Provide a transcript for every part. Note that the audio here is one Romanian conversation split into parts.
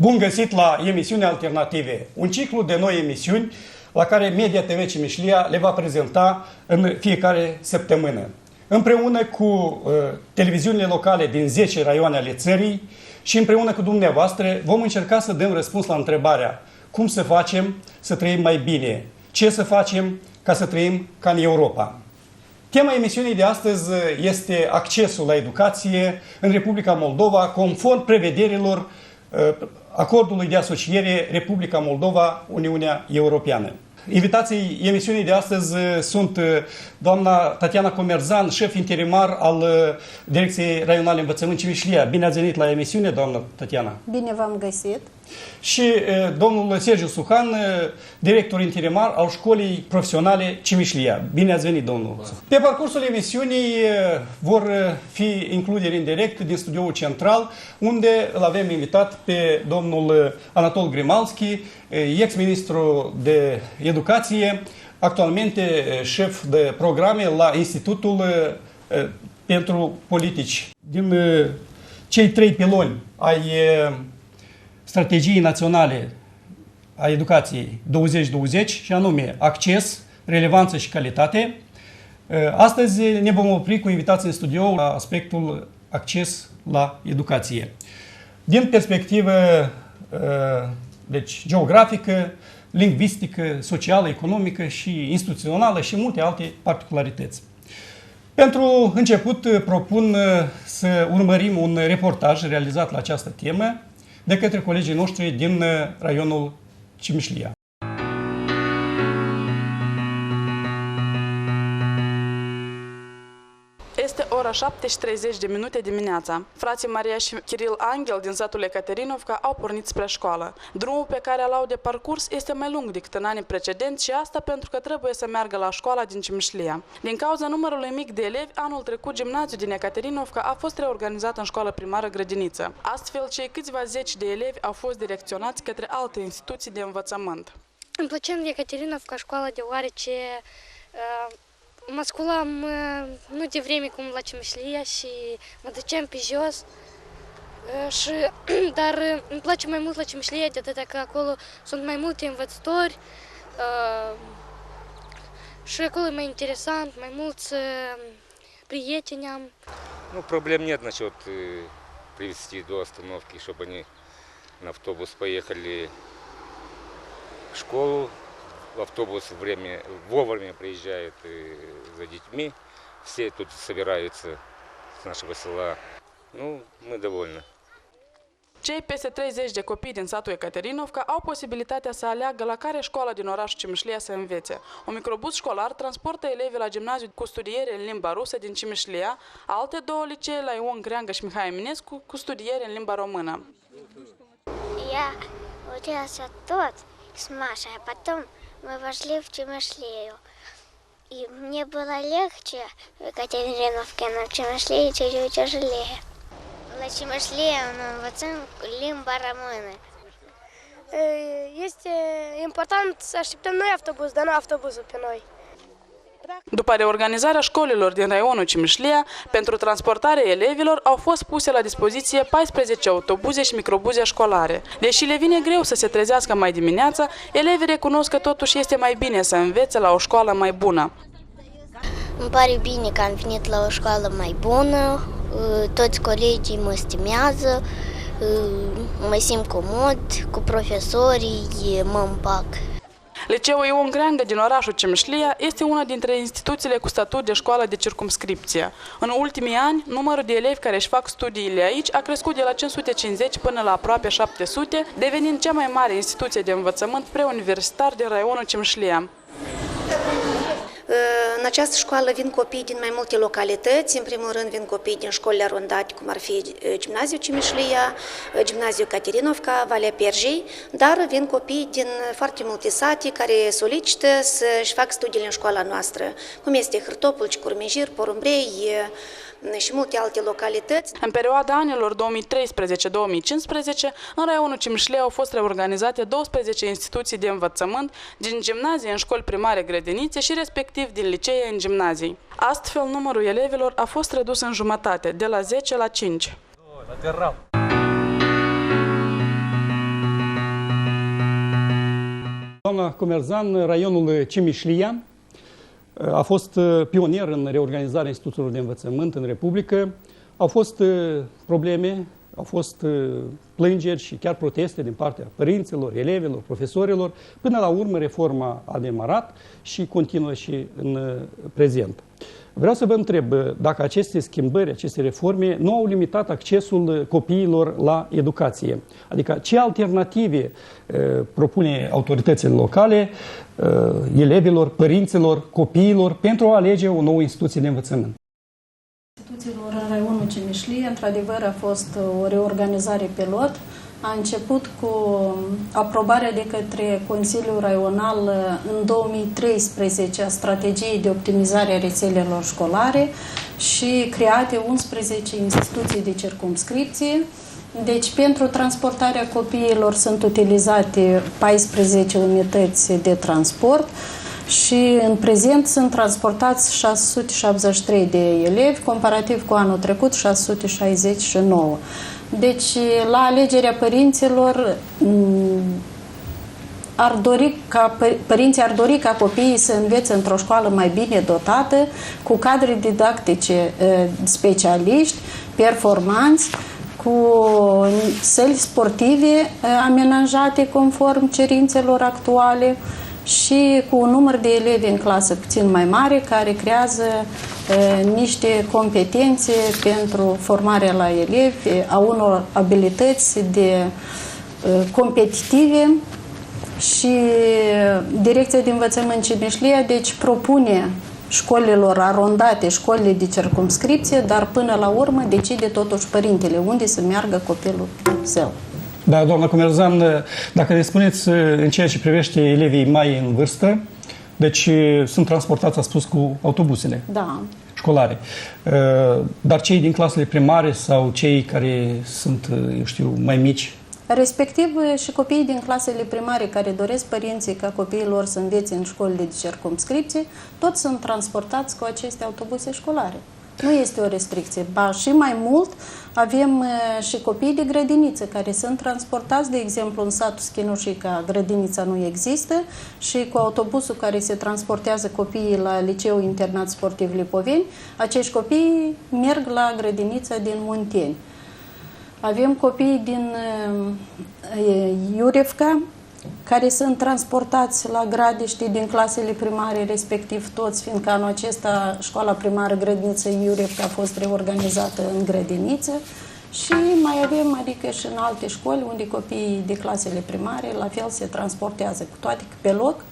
Bun găsit la emisiuni alternative, un ciclu de noi emisiuni la care Media TV Cimișlia le va prezenta în fiecare săptămână. Împreună cu televiziunile locale din 10 raioane ale țării și împreună cu dumneavoastră vom încerca să dăm răspuns la întrebarea cum să facem să trăim mai bine, ce să facem ca să trăim ca în Europa. Tema emisiunii de astăzi este accesul la educație în Republica Moldova conform prevederilor acordului de asociere Republica Moldova-Uniunea Europeană. Invitații emisiunii de astăzi sunt doamna Tatiana Comerzan, șef interimar al Direcției Raionale Învățământ Cimișlia. Bine ați venit la emisiune, doamna Tatiana. Bine v-am găsit. Și domnul Sergiu Suhan, director interimar al Școlii Profesionale Cimișlia. Bine ați venit, domnul. Pe parcursul emisiunii vor fi includeri în direct din studioul central, unde îl avem invitat pe domnul Anatol Grimalski, ex-ministru de Educație, actualmente șef de programe la Institutul pentru Politici. Din cei 3 piloni ai Strategiei Naționale a Educației 2020, și anume acces, relevanță și calitate. Astăzi ne vom opri cu invitații în studio la aspectul acces la educație. Din perspectivă deci, geografică, lingvistică, socială, economică și instituțională și multe alte particularități. Pentru început propun să urmărim un reportaj realizat la această temă de către colegii noștri din raionul Cimișlia. Este ora 7:30 dimineața. Frații Maria și Kiril Angel din satul Ekaterinovka au pornit spre școală. Drumul pe care l-au de parcurs este mai lung decât în anii precedenți și asta pentru că trebuie să meargă la școala din Cimișlia. Din cauza numărului mic de elevi, anul trecut gimnaziul din Ekaterinovka a fost reorganizat în școală primară grădiniță. Astfel, cei câțiva zeci de elevi au fost direcționați către alte instituții de învățământ. Îmi plăcea în Ekaterinovka școala deoarece mă sculam nu de vreme cum la Cimișlia și mă duceam pe jos, dar îmi place mai mult la Cimișlia de atât că acolo sunt mai multe învățători și acolo e mai interesant, mai mulți prieteni am. Ну, проблем нет насчет привезти до остановки, чтобы они на автобус поехали в школу. Автобус вовремя приезжает за детьми, все тут собираются с нашего села. Ну, мы довольны. Cei peste 30 de copii din satul Ekaterinovka au posibilitatea să aleagă la care școală din orașul Cimișlia să învețe. Un microbus școlar transportă elevii la gimnaziu cu studiere în limba rusă din Cimișlia, alte două licee la Ion Creangă și Mihai Eminescu cu studiere în limba română. Я училась тут с Машей, а потом мы вошли в Чимишлию. И мне было легче в Екатериновке, но в Чимишлии чуть-чуть тяжелее. La Чимишлии мы învățăm limba română. Este important să așteptăm noi autobuz, dar nu autobuzul pe noi. După reorganizarea școlilor din raionul Cimișlia, pentru transportarea elevilor au fost puse la dispoziție 14 autobuze și microbuze școlare. Deși le vine greu să se trezească mai dimineața, elevii recunosc că totuși este mai bine să învețe la o școală mai bună. Îmi pare bine că am venit la o școală mai bună, toți colegii mă stimează, mă simt comod, cu profesorii mă împac. Liceul Ion Creangă din orașul Cimișlia este una dintre instituțiile cu statut de școală de circumscripție. În ultimii ani, numărul de elevi care își fac studiile aici a crescut de la 550 până la aproape 700, devenind cea mai mare instituție de învățământ preuniversitar din raionul Cimișlia. În această școală vin copii din mai multe localități. În primul rând vin copii din școlile arondate, cum ar fi Gimnaziul Cimișlia, Gimnaziul Ekaterinovka, Valea Perjei, dar vin copii din foarte multe sate care solicită să-și facă studiile în școala noastră, cum este Hârtopul, Curmejir, Porumbrei și multe alte localități. În perioada anilor 2013-2015, în raionul Cimișlia au fost reorganizate 12 instituții de învățămănt, din gimnazii în școli primare grădinițe și respectiv din licee în gimnazii. Astfel, numărul elevilor a fost redus în jumătate, de la 10 la 5. Doamna Comerzan, raionul Cimișlia a fost pionier în reorganizarea instituțiilor de învățământ în Republică. Au fost probleme, au fost plângeri și chiar proteste din partea părinților, elevilor, profesorilor. Până la urmă, reforma a demarat și continuă și în prezent. Vreau să vă întreb dacă aceste schimbări, aceste reforme nu au limitat accesul copiilor la educație. Adică ce alternative propune autoritățile locale elevilor, părinților, copiilor pentru a alege o nouă instituție de învățământ. Instituțiilor în raionul Cimișlie, într-adevăr, a fost o reorganizare pilot. A început cu aprobarea de către Consiliul Raional în 2013 a strategiei de optimizare a rețelelor școlare și create 11 instituții de circumscripție. Deci, pentru transportarea copiilor sunt utilizate 14 unități de transport și în prezent sunt transportați 673 de elevi, comparativ cu anul trecut 669. Deci, la alegerea părinților, părinții ar dori ca copiii să învețe într-o școală mai bine dotată, cu cadre didactice specialiști, performanți, cu săli sportive amenajate conform cerințelor actuale și cu un număr de elevi în clasă puțin mai mare, care creează niște competențe pentru formarea la elevi, a unor abilități competitive. Și Direcția de Învățământ Cimișlia deci propune școlilor arondate, școlile de circumscripție, dar până la urmă decide totuși părintele unde să meargă copilul său. Da, doamna Comerzan, dacă ne spuneți în ceea ce privește elevii mai în vârstă, deci sunt transportați, a spus, cu autobuzele școlare. Dar cei din clasele primare sau cei care sunt, eu știu, mai mici? Respectiv și copiii din clasele primare care doresc părinții ca copiii lor să învețe în școlile de circumscripție, toți sunt transportați cu aceste autobuse școlare. Nu este o restricție. Ba, și mai mult, avem și copii de grădiniță care sunt transportați, de exemplu, în satul Schinușica, grădinița nu există și cu autobusul care se transportează copiii la Liceul Internat Sportiv Lipoveni, acești copii merg la grădinița din Munteni. Avem copii din Iurevca, care sunt transportați la Gradiște din clasele primare, respectiv toți, fiindcă anul acesta școala primară grădiniță Iurevca a fost reorganizată în grădiniță și mai avem, adică și în alte școli, unde copiii de clasele primare la fel se transportează, cu toate că pe loc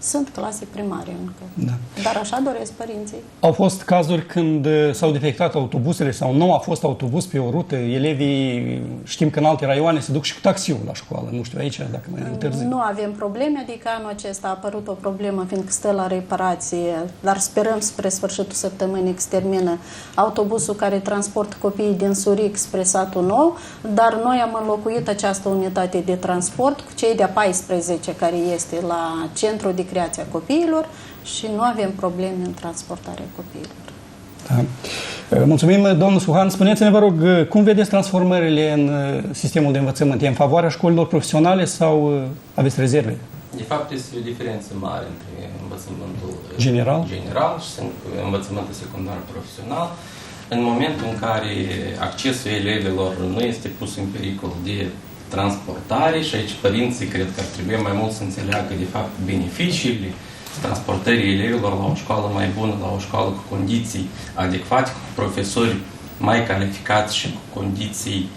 sunt clase primare încă. Da. Dar așa doresc părinții. Au fost cazuri când s-au defectat autobuzele sau nu a fost autobuz pe o rută. Elevii, știm că în alte raioane se duc și cu taxiul la școală. Nu știu aici dacă mai întârzi. Nu avem probleme, adică anul acesta a apărut o problemă, fiindcă stă la reparație, dar sperăm spre sfârșitul săptămânii că se termină autobuzul care transportă copiii din Suric spre satul nou, dar noi am înlocuit această unitate de transport cu cei de-a 14 care este la centrul de creația copiilor și nu avem probleme în transportarea copiilor. Da. Mulțumim, domnul Suhan. Spuneți-ne, vă rog, cum vedeți transformările în sistemul de învățământ? E în favoarea școlilor profesionale sau aveți rezerve? De fapt, este o diferență mare între învățământul general și învățământul secundar profesional. În momentul în care accesul elevilor nu este pus în pericol de transportare și aici părinții cred că ar trebui mai mult să înțeleagă de fapt beneficiile transportării elevilor la o școală mai bună, la o școală cu condiții adecvate, cu profesori mai calificați și cu condiții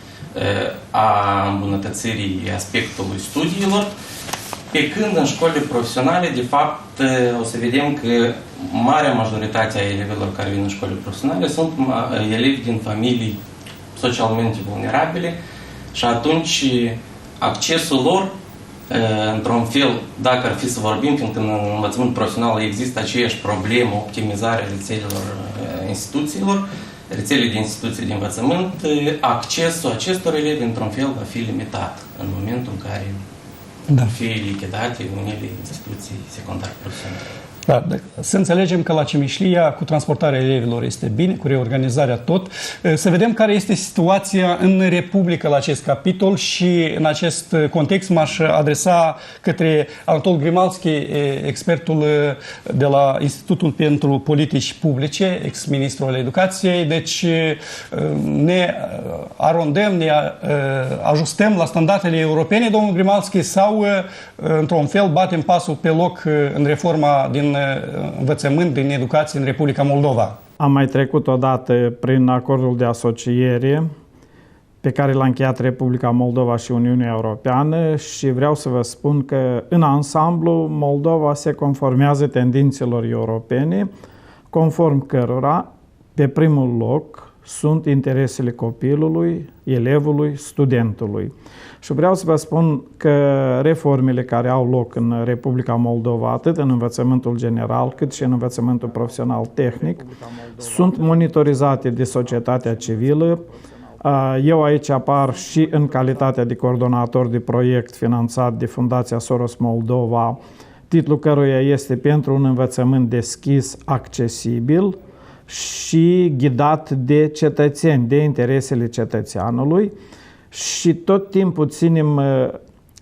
a îmbunătățirii aspectului studiilor. Pe când în școlile profesionale, de fapt, o să vedem că marea majoritate a elevilor care vin în școlile profesionale sunt elevi din familii socialmente vulnerabile și atunci accesul lor, într-un fel, dacă ar fi să vorbim, fiindcă în învățământ profesional există aceeași problemă, optimizarea rețelelor instituțiilor, rețele de instituții de învățământ, accesul acestor elevi, într-un fel, va fi limitat în momentul în care vor fi lichidate unele instituții secundare profesionale. Da, să înțelegem că la Cimișlia cu transportarea elevilor este bine, cu reorganizarea tot. Să vedem care este situația în Republică la acest capitol și în acest context m-aș adresa către Anatol Grimalski, expertul de la Institutul pentru Politici Publice, ex-ministru al Educației. Deci ne arondăm, ne ajustăm la standardele europene, domnul Grimalski, sau într-un fel batem pasul pe loc în reforma din învățământ, din educație în Republica Moldova? Am mai trecut odată prin acordul de asociere pe care l-a încheiat Republica Moldova și Uniunea Europeană și vreau să vă spun că în ansamblu Moldova se conformează tendințelor europene, conform cărora pe primul loc sunt interesele copilului, elevului, studentului. Și vreau să vă spun că reformele care au loc în Republica Moldova, atât în învățământul general, cât și în învățământul profesional tehnic, sunt monitorizate de societatea civilă. Eu aici apar și în calitatea de coordonator de proiect finanțat de Fundația Soros Moldova, titlul căruia este Pentru un învățământ deschis, accesibil și ghidat de cetățeni, de interesele cetățeanului, și tot timpul ținem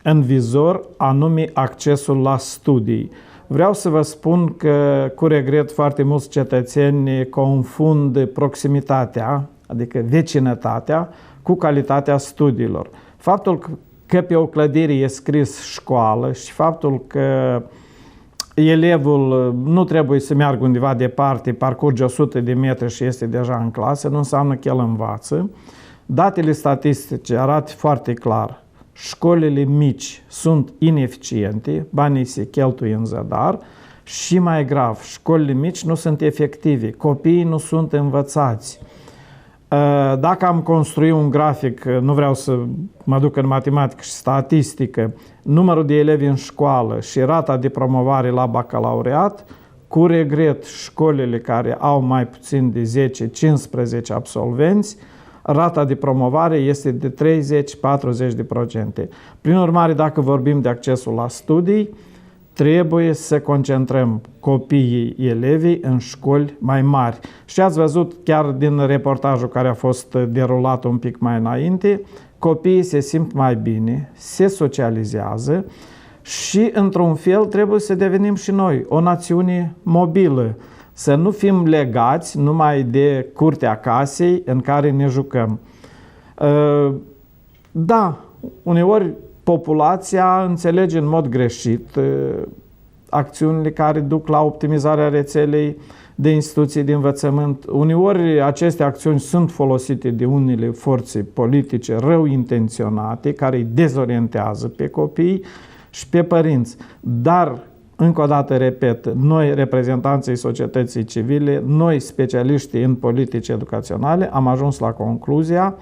în vizor anume accesul la studii. Vreau să vă spun că, cu regret, foarte mulți cetățeni confund proximitatea, adică vecinătatea, cu calitatea studiilor. Faptul că pe o clădire e scris școală și faptul că elevul nu trebuie să meargă undeva departe, parcurge 100 de metri și este deja în clasă, nu înseamnă că el învață. Datele statistice arată foarte clar. Școlile mici sunt ineficiente, banii se cheltuie în zadar și, mai grav, școlile mici nu sunt efective, copiii nu sunt învățați. Dacă am construit un grafic, nu vreau să mă duc în matematică și statistică, numărul de elevi în școală și rata de promovare la bacalaureat, cu regret, școlile care au mai puțin de 10-15 absolvenți, rata de promovare este de 30-40%. Prin urmare, dacă vorbim de accesul la studii, trebuie să concentrăm copiii, elevii în școli mai mari. Și ați văzut chiar din reportajul care a fost derulat un pic mai înainte, copiii se simt mai bine, se socializează și, într-un fel, trebuie să devenim și noi o națiune mobilă. Să nu fim legați numai de curtea casei în care ne jucăm. Da, uneori populația înțelege în mod greșit acțiunile care duc la optimizarea rețelei de instituții de învățământ. Uneori aceste acțiuni sunt folosite de unele forțe politice rău intenționate care îi dezorientează pe copii și pe părinți. Dar, încă o dată repet, noi, reprezentanții societății civile, noi, specialiștii în politici educaționale, am ajuns la concluzia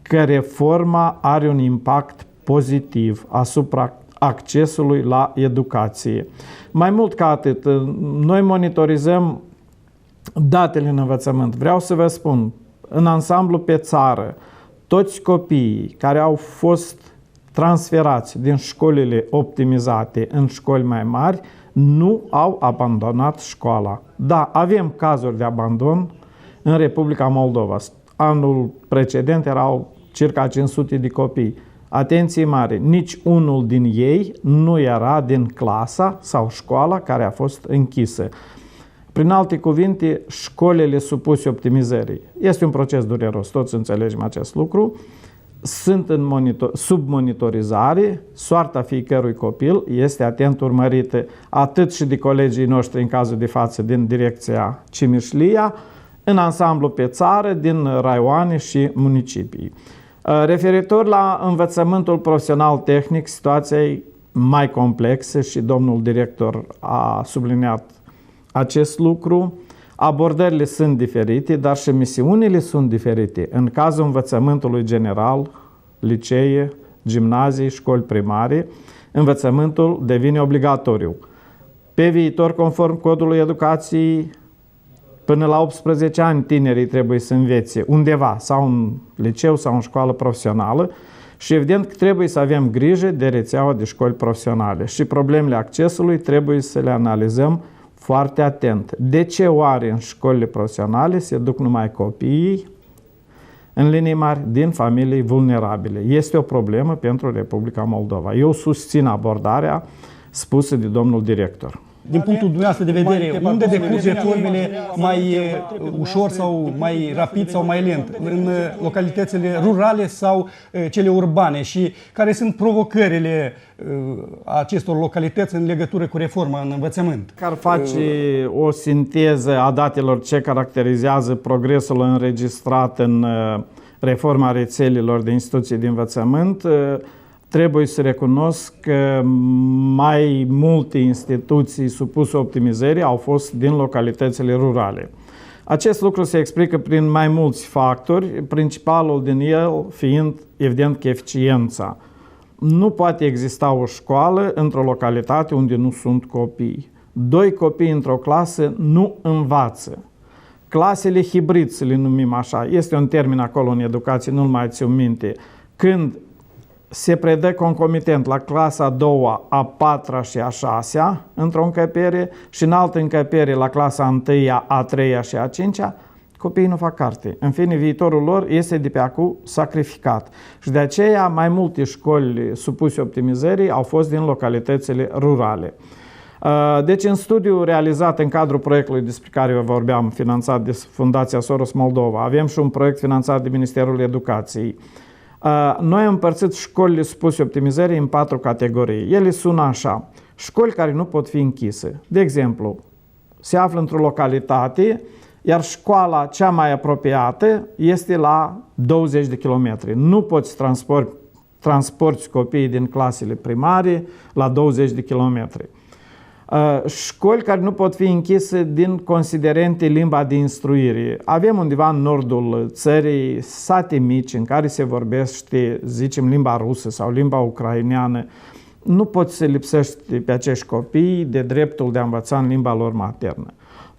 că reforma are un impact pozitiv asupra accesului la educație. Mai mult ca atât, noi monitorizăm datele în învățământ. Vreau să vă spun, în ansamblu pe țară, toți copiii care au fost transferați din școlile optimizate în școli mai mari nu au abandonat școala. Da, avem cazuri de abandon în Republica Moldova. Anul precedent erau circa 500 de copii. Atenție mare, nici unul din ei nu era din clasa sau școala care a fost închisă. Prin alte cuvinte, școlile supuse optimizării. Este un proces dureros, toți înțelegem acest lucru. Sunt sub monitorizare, soarta fiecărui copil este atent urmărită atât și de colegii noștri în cazul de față din direcția Cimișlia, în ansamblu pe țară, din raioane și municipii. Referitor la învățământul profesional tehnic, situația e mai complexă și domnul director a subliniat acest lucru. Abordările sunt diferite, dar și misiunile sunt diferite. În cazul învățământului general, licee, gimnazii, școli primare, învățământul devine obligatoriu. Pe viitor, conform codului educației, până la 18 ani tinerii trebuie să învețe undeva, sau în liceu sau în școală profesională, și evident că trebuie să avem grijă de rețeaua de școli profesionale și problemele accesului trebuie să le analizăm foarte atent. De ce oare în școlile profesionale se duc numai copiii, în linii mari, din familii vulnerabile? Este o problemă pentru Republica Moldova. Eu susțin abordarea spusă de domnul director. Din punctul dumneavoastră de vedere, unde decurg reformele mai ușor sau mai rapid sau mai lent? În localitățile rurale sau cele urbane? Și care sunt provocările acestor localități în legătură cu reforma în învățământ? Ar face o sinteză a datelor ce caracterizează progresul înregistrat în reforma rețelelor de instituții de învățământ, trebuie să recunosc că mai multe instituții supuse optimizării au fost din localitățile rurale. Acest lucru se explică prin mai mulți factori, principalul din el fiind, evident, eficiența. Nu poate exista o școală într-o localitate unde nu sunt copii. 2 copii într-o clasă nu învață. Clasele hibrid, să le numim așa, este un termen acolo în educație, nu-l mai țin minte, când se predă concomitent la clasa a 2-a, a 4-a și a 6-a într-o încăpere și în altă încăpere la clasa a 1-a, a 3-a și a 5-a, copiii nu fac carte. În fine, viitorul lor este de pe acum sacrificat. Și de aceea mai multe școli supuse optimizării au fost din localitățile rurale. Deci, în studiul realizat în cadrul proiectului despre care eu vorbeam, finanțat de Fundația Soros Moldova, avem și un proiect finanțat de Ministerul Educației. Noi am împărțit școlile supuse optimizării în 4 categorii. Ele sună așa: școli care nu pot fi închise. De exemplu, se află într-o localitate, iar școala cea mai apropiată este la 20 de kilometri. Nu poți transporti copiii din clasele primare la 20 de kilometri. Școli care nu pot fi închise din considerente limba de instruire. Avem undeva în nordul țării sate mici în care se vorbește, zicem, limba rusă sau limba ucraineană. Nu poți să lipsești pe acești copii de dreptul de a învăța în limba lor maternă.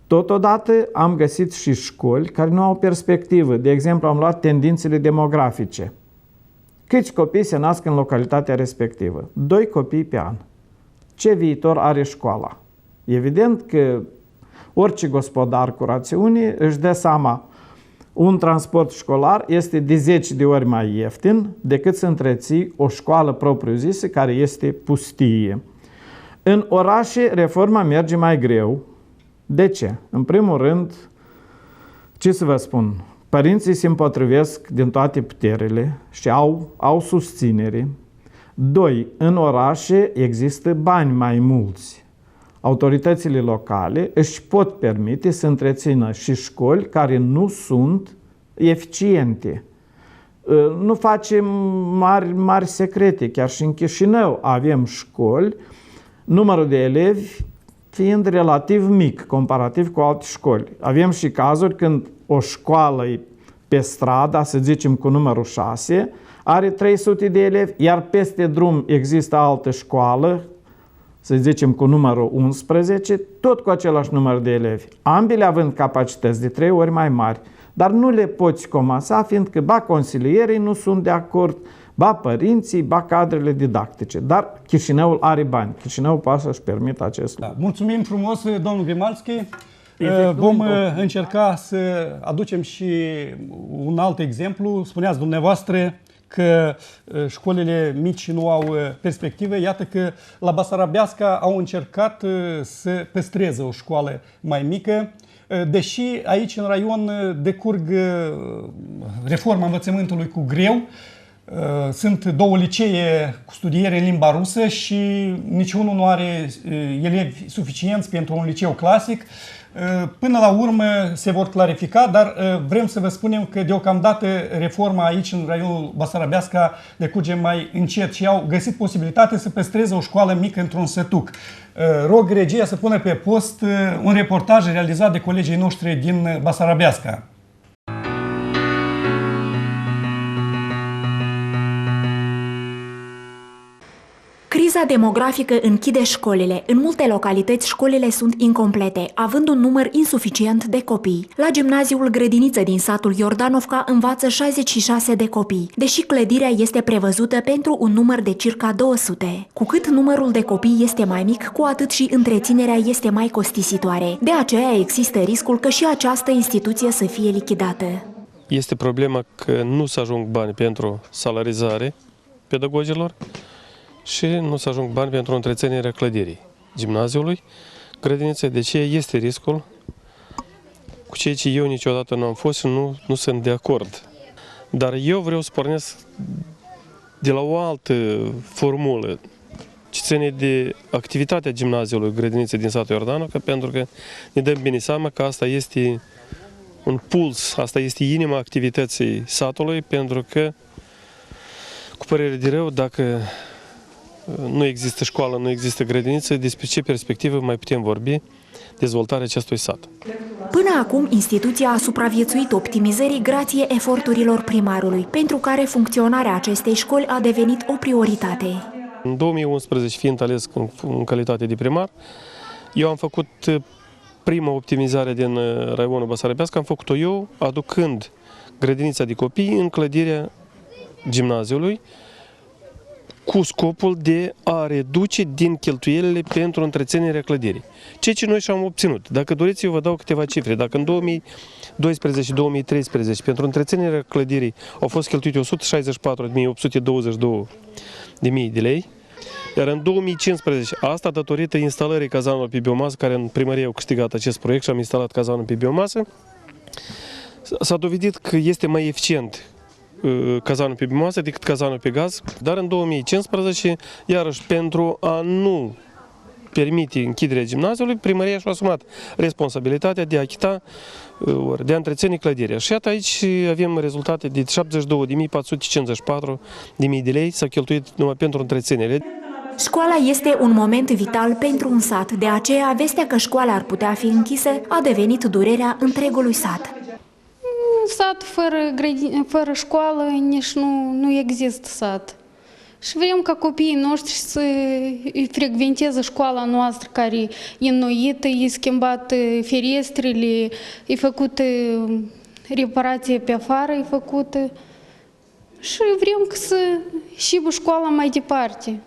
Totodată am găsit și școli care nu au perspectivă. De exemplu, am luat tendințele demografice. Câți copii se nasc în localitatea respectivă? 2 copii pe an. Ce viitor are școala? Evident că orice gospodar cu rațiune își dă seama, un transport școlar este de 10 de ori mai ieftin decât să întreții o școală propriu-zisă care este pustie. În orașe, reforma merge mai greu. De ce? În primul rând, ce să vă spun, părinții se împotrivesc din toate puterile și au susținere. 2. În orașe există bani mai mulți. Autoritățile locale își pot permite să întrețină și școli care nu sunt eficiente. Nu facem mari secrete. Chiar și în Chișinău avem școli, numărul de elevi fiind relativ mic, comparativ cu alte școli. Avem și cazuri când o școală e pe stradă, să zicem cu numărul 6, are 300 de elevi, iar peste drum există altă școală, să zicem cu numărul 11, tot cu același număr de elevi, ambele având capacități de 3 ori mai mari, dar nu le poți comasa, fiindcă ba consilierii nu sunt de acord, ba părinții, ba cadrele didactice. Dar Chișinăul are bani. Chișinăul poate să-și permită acest lucru. Da. Mulțumim frumos, domnul Grimalski. Vom încerca să aducem și un alt exemplu. Spuneați dumneavoastră că școlile mici nu au perspective. Iată că la Basarabeasca au încercat să păstreze o școală mai mică, deși aici în raion decurg reforma învățământului cu greu. Sunt 2 licee cu studiere în limba rusă și niciunul nu are elevi suficienți pentru un liceu clasic. Până la urmă se vor clarifica, dar vrem să vă spunem că deocamdată reforma aici în raionul Basarabeasca decurge mai încet și au găsit posibilitatea să păstreze o școală mică într-un sătuc. Rog regia să pună pe post un reportaj realizat de colegii noștri din Basarabeasca. Criza demografică închide școlile. În multe localități, școlile sunt incomplete, având un număr insuficient de copii. La gimnaziul Grădiniță din satul Iordanovca învață 66 de copii, deși clădirea este prevăzută pentru un număr de circa 200. Cu cât numărul de copii este mai mic, cu atât și întreținerea este mai costisitoare. De aceea există riscul că și această instituție să fie lichidată. Este problema că nu se ajung bani pentru salarizare pedagogilor și nu se ajung bani pentru întreținerea clădirii gimnaziului, grădiniței. De ce este riscul cu ceea ce eu niciodată nu am fost și nu sunt de acord. Dar eu vreau să pornesc de la o altă formulă ce ține de activitatea gimnaziului grădiniței din satul Iordanovca, pentru că ne dăm bine seama că asta este un puls, asta este inima activității satului, pentru că, cu părere de rău, dacă nu există școală, nu există grădiniță, despre ce perspectivă mai putem vorbi dezvoltarea acestui sat. Până acum, instituția a supraviețuit optimizării grație eforturilor primarului, pentru care funcționarea acestei școli a devenit o prioritate. În 2011, fiind ales în calitate de primar, eu am făcut prima optimizare din raionul Basarabească, am făcut-o eu, aducând grădinița de copii în clădirea gimnaziului, cu scopul de a reduce din cheltuielile pentru întreținerea clădirii. Ceea ce noi și-am obținut. Dacă doriți, eu vă dau câteva cifre. Dacă în 2012 și 2013 pentru întreținerea clădirii au fost cheltuite 164.822.000 de lei, iar în 2015, asta datorită instalării cazanului pe biomasă, care în primărie au câștigat acest proiect și am instalat cazanul pe biomasă, s-a dovedit că este mai eficient cazanul pe biomasă decât cazanul pe gaz, dar în 2015, iarăși pentru a nu permite închiderea gimnaziului, primăria și-a asumat responsabilitatea de a achita, de a întreține clădirea. Și iată aici avem rezultate de 72.454.000 de lei s-au cheltuit numai pentru întreținere. Școala este un moment vital pentru un sat, de aceea vestea că școala ar putea fi închisă a devenit durerea întregului sat. Sat fără școală, nici nu există sat. Și vrem ca copiii noștri să frecventeze școala noastră, care e înnoită, e schimbat ferestrele, e făcută reparație pe afară, e făcută. Și vrem să și școala mai departe.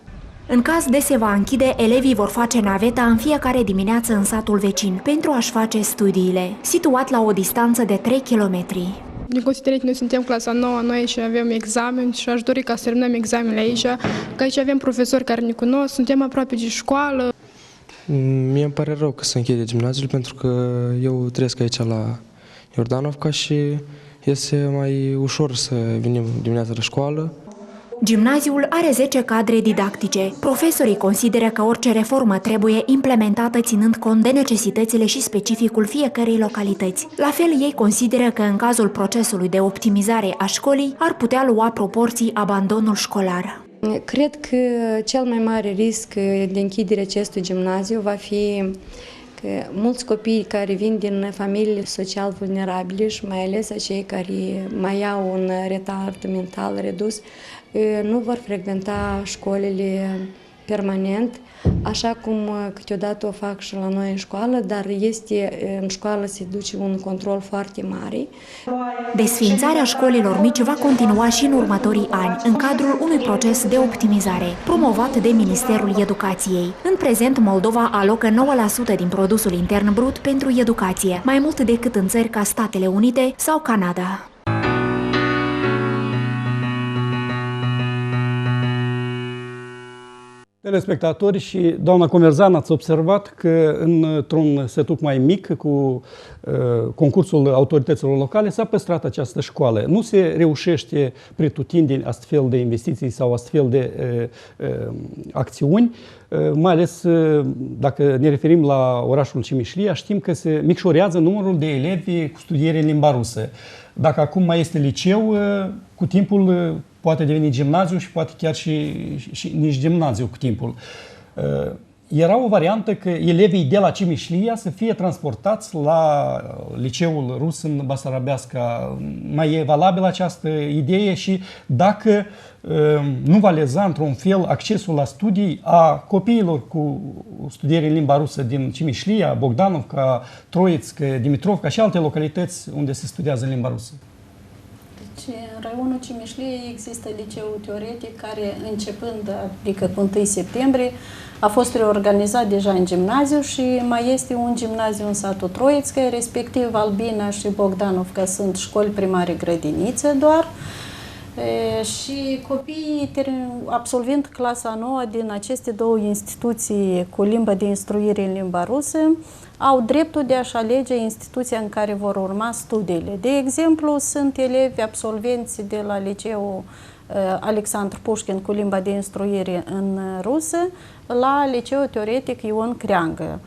În caz de se va închide, elevii vor face naveta în fiecare dimineață în satul vecin pentru a-și face studiile, situat la o distanță de 3 kilometri. Din considerent, noi suntem clasa 9, noi aici avem examen și aș dori ca să terminăm examenele aici, că aici avem profesori care ne cunosc, suntem aproape de școală. Mie îmi pare rău că se închide gimnaziul, pentru că eu trăiesc aici la Iordanovca și este mai ușor să venim dimineața la școală. Gimnaziul are 10 cadre didactice. Profesorii consideră că orice reformă trebuie implementată ținând cont de necesitățile și specificul fiecărei localități. La fel, ei consideră că în cazul procesului de optimizare a școlii ar putea lua proporții abandonul școlar. Cred că cel mai mare risc de închidere acestui gimnaziu va fi că mulți copii care vin din familii social vulnerabile și mai ales acei care mai au un retard mental redus, nu vor frecventa școlile permanent, așa cum câteodată o fac și la noi în școală, dar în școală se duce un control foarte mare. Desființarea școlilor mici va continua și în următorii ani, în cadrul unui proces de optimizare, promovat de Ministerul Educației. În prezent, Moldova alocă 9% din produsul intern brut pentru educație, mai mult decât în țări ca Statele Unite sau Canada. Telespectatori și doamna Comerzan, ați observat că într-un setup mai mic cu concursul autorităților locale s-a păstrat această școală. Nu se reușește pretutindeni astfel de investiții sau astfel de acțiuni, mai ales dacă ne referim la orașul Cimișlia, știm că se micșorează numărul de elevi cu studiere în limba rusă. Dacă acum mai este liceu, cu timpul poate deveni gimnaziu și poate chiar și nici gimnaziu cu timpul. era o variantă că elevii de la Cimișlia să fie transportați la liceul rus în Basarabeasca. Mai e valabilă această idee și dacă nu va leza într-un fel accesul la studii a copiilor cu studiere în limba rusă din Cimișlia, Bogdanovca, Troițcă, Dimitrovca și alte localități unde se studiază în limba rusă. Deci, în raionul Cimișliei există liceul teoretic care, începând, adică cu 1 septembrie, a fost reorganizat deja în gimnaziu și mai este un gimnaziu în satul Troițcă, respectiv Albina și Bogdanovca sunt școli primare grădinițe doar. Și copiii absolvind clasa 9 din aceste două instituții cu limbă de instruire în limba rusă au dreptul de a-și alege instituția în care vor urma studiile. De exemplu, sunt elevi absolvenți de la liceul Alexandru Pușkin cu limba de instruire în rusă la liceul teoretic Ion Creangă.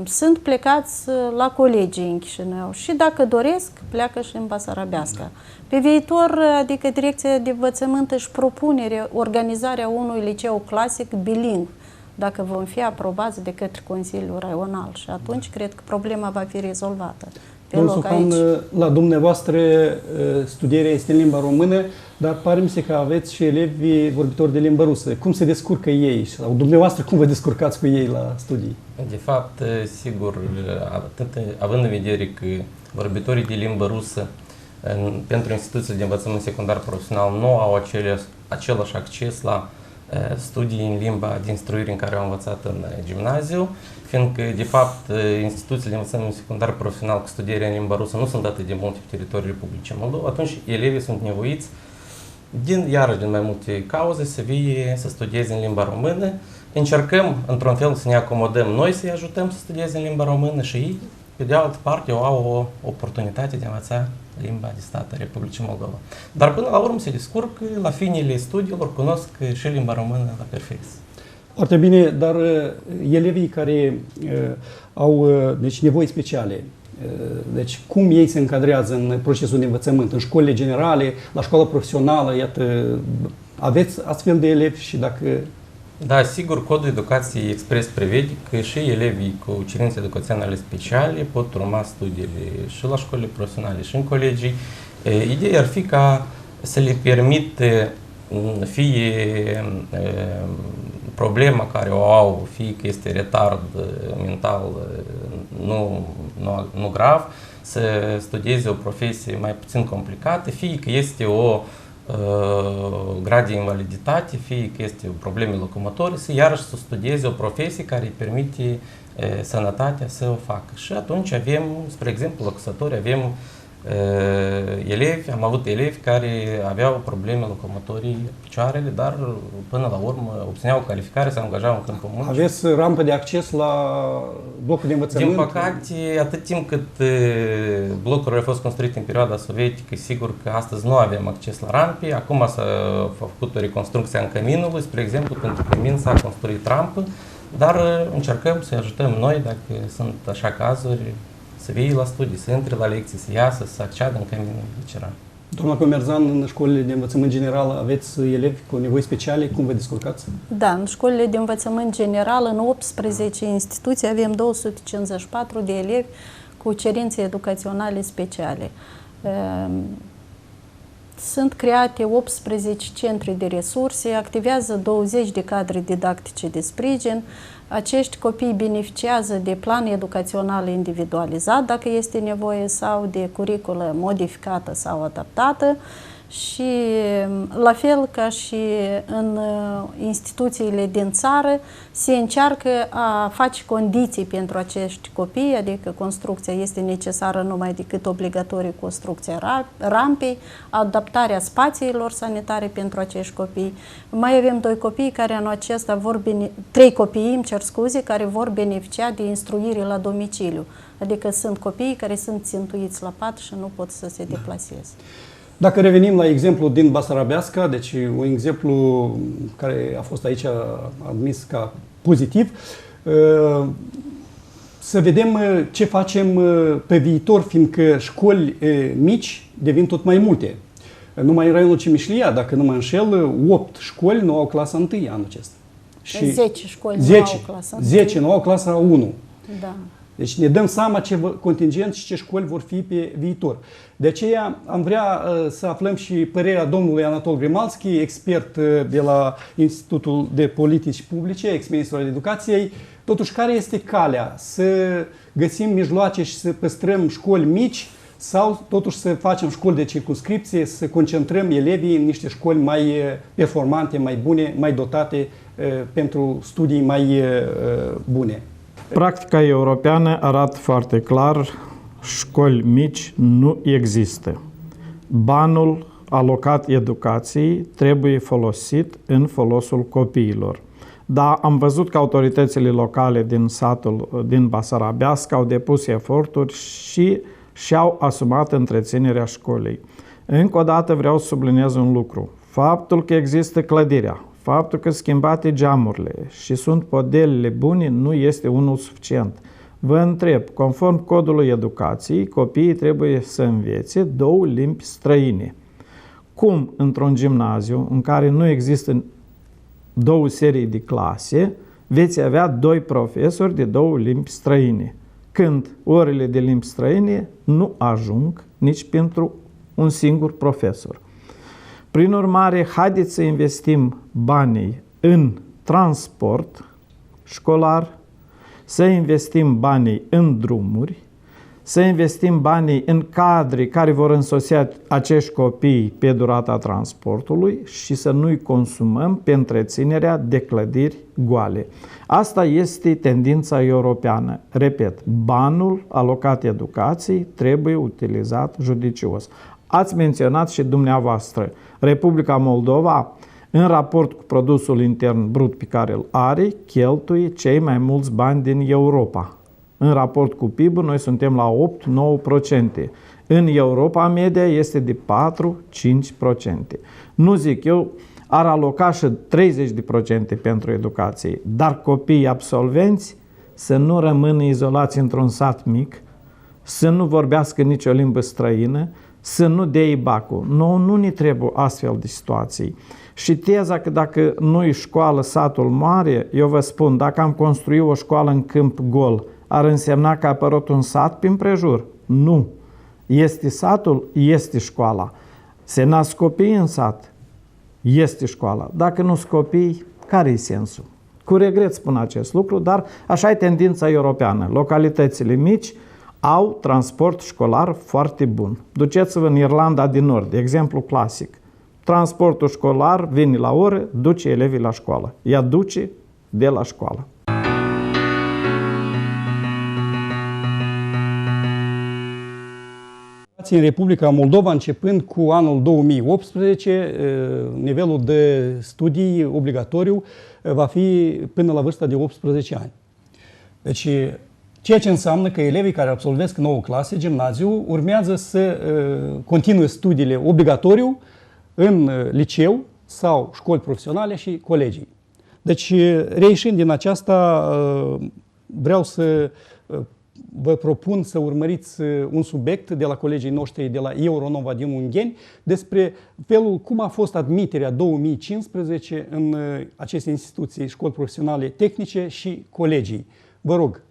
Sunt plecați la colegii în Chișinău și dacă doresc, pleacă și în Basarabeasca. Pe viitor, adică Direcția de Învățământ își propune organizarea unui liceu clasic bilingv, dacă vom fi aprobați de către Consiliul Raional și atunci cred că problema va fi rezolvată. Domnul Suhan, la dumneavoastră studierea este în limba română, dar pare-mi se că aveți și elevi vorbitori de limba rusă. Cum se descurcă ei? Sau dumneavoastră cum vă descurcați cu ei la studii? De fapt, sigur, având în vedere că vorbitorii de limba rusă pentru instituțiile de învățământ secundar profesional nu au același acces la studii în limba de instruire în care au învățat în gimnaziu, fiindcă, de fapt, instituțiile de învățământ secundar profesional cu studierea în limba rusă nu sunt atât de multe pe teritoriul Republicii Moldova, atunci elevii sunt nevoiți, iarăși din mai multe cauze, să vie să studieze în limba română. Încercăm, într-un fel, să ne acomodăm noi, să-i ajutăm să studieze în limba română și ei, pe de altă parte, au o oportunitate de a învăța limba de stat a Republicii Moldova. Dar până la urmă se descurcă, la finele studiilor, cunosc și limba română la perfecție. Foarte bine, dar elevii care au deci, nevoi speciale, deci cum ei se încadrează în procesul de învățământ, în școlile generale, la școală profesională, iată, aveți astfel de elevi și dacă... Da, sigur, Codul Educației Expres prevede că și elevii cu cerințe educaționale speciale pot urma studiile și la școlile profesionale și în colegii. Ideea ar fi ca să le permită fie problema care o au, fie că este retard mental nu grav, să studieze o profesie mai puțin complicată, fie că este o grad de invaliditate, fie că este o probleme locomotorii, să iarăși să studieze o profesie care îi permite sănătatea să o facă. Și atunci avem, spre exemplu, la căsători, avem elevi, am avut elevi care aveau probleme locomotorii picioarele, dar până la urmă obțineau calificare, se angajau în câmpul muncii. Aveți rampă de acces la blocul de învățământ? Din păcate, atât timp cât blocurile au fost construite în perioada sovietică, sigur că astăzi nu avem acces la rampe. Acum s-a făcut o reconstrucție în căminului, spre exemplu, pentru cămin s-a construit rampă, dar încercăm să-i ajutăm noi, dacă sunt așa cazuri, să vie la studii, să intre la lecții, să iasă, să acceadă în căminul liceran. Doamna Comerzan, în școlile de învățământ general aveți elevi cu nevoi speciale? Cum vă descurcați? Da, în școlile de învățământ general, în 18 instituții, avem 254 de elevi cu cerințe educaționale speciale. Sunt create 18 centre de resurse, activează 20 de cadre didactice de sprijin. Acești copii beneficiază de plan educațional individualizat, dacă este nevoie, sau de curiculă modificată sau adaptată. Și la fel ca și în instituțiile din țară, se încearcă a face condiții pentru acești copii, adică construcția este necesară numai decât obligatorie construcția rampei, adaptarea spațiilor sanitare pentru acești copii. Mai avem 2 copii care anul acesta 3 copii, îmi cer scuze, care vor beneficia de instruire la domiciliu. Adică sunt copii care sunt țintuiți la pat și nu pot să se deplaseze. Dacă revenim la exemplu din Basarabeasca, deci un exemplu care a fost aici admis ca pozitiv, să vedem ce facem pe viitor, fiindcă școli mici devin tot mai multe. Numai în raionul Cimișlia, dacă nu mă înșel, 8 școli nu au clasa 1 anul acesta. Și 10 școli, 10, 9 clasa 10, 9 clasa 1. Da. Deci ne dăm seama ce contingent și ce școli vor fi pe viitor. De aceea am vrea să aflăm și părerea domnului Anatol Grimalski, expert de la Institutul de Politici Publice, ex-ministru al Educației. Totuși, care este calea? Să găsim mijloace și să păstrăm școli mici sau totuși să facem școli de circumscripție, să concentrăm elevii în niște școli mai performante, mai bune, mai dotate pentru studii mai bune? Practica europeană arată foarte clar, școli mici nu există. Banul alocat educației trebuie folosit în folosul copiilor. Dar am văzut că autoritățile locale din satul din Basarabească au depus eforturi și și-au asumat întreținerea școlii. Încă o dată vreau să subliniez un lucru. Faptul că există clădirea, faptul că schimbate geamurile și sunt podelele bune nu este unul suficient. Vă întreb, conform codului educației, copiii trebuie să învețe 2 limbi străine. Cum într-un gimnaziu în care nu există 2 serii de clase, veți avea 2 profesori de 2 limbi străine, când orele de limbi străine nu ajung nici pentru un singur profesor. Prin urmare, haideți să investim banii în transport școlar, să investim banii în drumuri, să investim banii în cadre care vor însoțea acești copii pe durata transportului și să nu-i consumăm pe întreținerea de clădiri goale. Asta este tendința europeană. Repet, banul alocat educației trebuie utilizat judicios. Ați menționat și dumneavoastră, Republica Moldova, în raport cu produsul intern brut pe care îl are, cheltuie cei mai mulți bani din Europa. În raport cu PIB-ul, noi suntem la 8-9%. În Europa, media este de 4-5%. Nu zic eu, ar aloca și 30% pentru educație, dar copiii absolvenți să nu rămână izolați într-un sat mic, să nu vorbească nicio limbă străină, să nu dea bacul. Nu ne trebuie astfel de situații. Și teza că dacă nu-i școală satul mare, eu vă spun, dacă am construit o școală în câmp gol, ar însemna că a apărut un sat prin prejur? Nu. Este satul, este școala. Se nasc copii în sat, este școala. Dacă nu sunt copii, care e sensul? Cu regret spun acest lucru, dar așa e tendința europeană. Localitățile mici au transport școlar foarte bun. Duceți-vă în Irlanda din Nord, exemplu clasic. Transportul școlar vine la oră, duce elevii la școală. Ea duce de la școală. În Republica Moldova, începând cu anul 2018, nivelul de studii obligatoriu va fi până la vârsta de 18 ani. Deci, ceea ce înseamnă că elevii care absolvesc 9 clase, gimnaziu, urmează să continue studiile obligatoriu în liceu sau școli profesionale și colegii. Deci, reieșind din aceasta, vreau să vă propun să urmăriți un subiect de la colegii noștri de la Euronova din Ungheni despre felul cum a fost admiterea 2015 în aceste instituții, școli profesionale tehnice și colegii. Vă rog!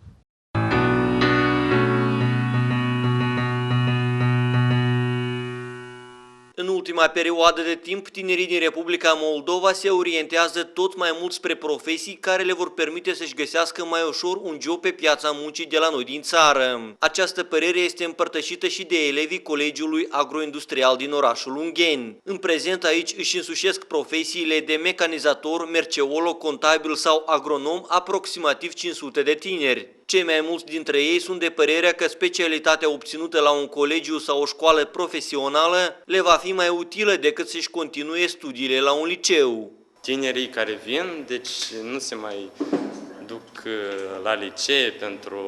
În ultima perioadă de timp, tinerii din Republica Moldova se orientează tot mai mult spre profesii care le vor permite să-și găsească mai ușor un job pe piața muncii de la noi din țară. Această părere este împărtășită și de elevii Colegiului Agroindustrial din orașul Ungheni. În prezent aici își însușesc profesiile de mecanizator, merceolog, contabil sau agronom aproximativ 500 de tineri. Cei mai mulți dintre ei sunt de părerea că specialitatea obținută la un colegiu sau o școală profesională le va fi mai utilă decât să-și continue studiile la un liceu. Tinerii care vin, deci nu se mai duc la licee pentru